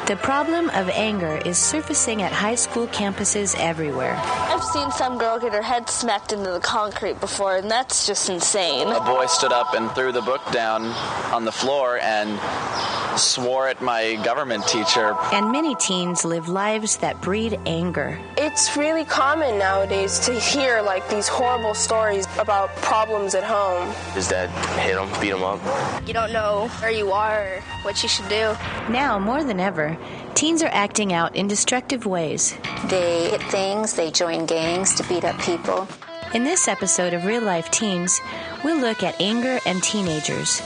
The problem of anger is surfacing at high school campuses everywhere. I've seen some girl get her head smacked into the concrete before, and that's just insane. A boy stood up and threw the book down on the floor and swore at my government teacher. And many teens live lives that breed anger. It's really common nowadays to hear like these horrible stories about problems at home. His dad hit him, beat him up. You don't know where you are or what you should do. Now, more than ever, teens are acting out in destructive ways. They hit things, they join gangs to beat up people. In this episode of Real Life Teens, we'll look at anger and teenagers.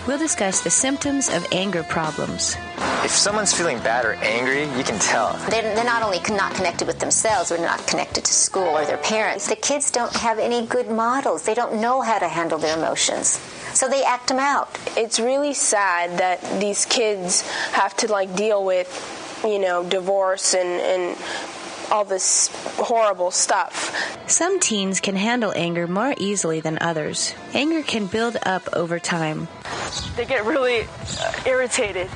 We'll discuss the symptoms of anger problems. If someone's feeling bad or angry, you can tell. They're not only not connected with themselves, they're not connected to school or their parents. The kids don't have any good models. They don't know how to handle their emotions. So they act them out. It's really sad that these kids have to like deal with, divorce and all this horrible stuff. Some teens can handle anger more easily than others. Anger can build up over time. They get really irritated.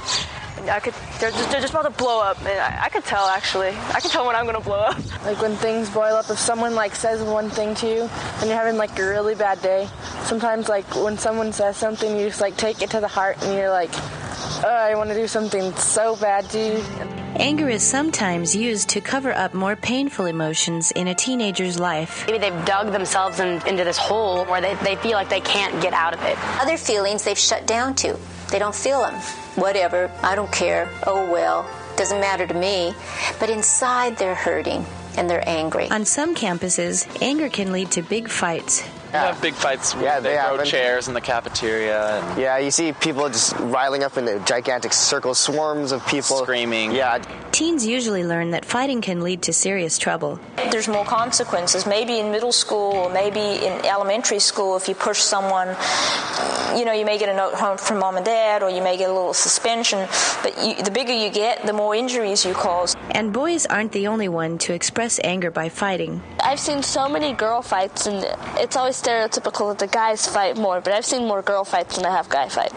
They're just about to blow up. And I could tell, actually. I can tell when I'm going to blow up. Like when things boil up, if someone says one thing to you and you're having a really bad day, sometimes when someone says something, you just take it to the heart and you're like, oh, I want to do something so bad to you. Anger is sometimes used to cover up more painful emotions in a teenager's life. Maybe they've dug themselves into this hole where they feel like they can't get out of it. Other feelings they've shut down to. They don't feel them. Whatever, I don't care. Oh well, doesn't matter to me. But inside they're hurting and they're angry. On some campuses, anger can lead to big fights. You have big fights where they throw chairs in the cafeteria. Yeah, you see people just riling up in the gigantic circles, swarms of people. Screaming. Yeah. Teens usually learn that fighting can lead to serious trouble. There's more consequences. Maybe in middle school or maybe in elementary school, if you push someone, you may get a note home from mom and dad or you may get a little suspension. But the bigger you get, the more injuries you cause. And boys aren't the only one to express anger by fighting. I've seen so many girl fights, and it's always stereotypical that the guys fight more, but I've seen more girl fights than I have guy fights.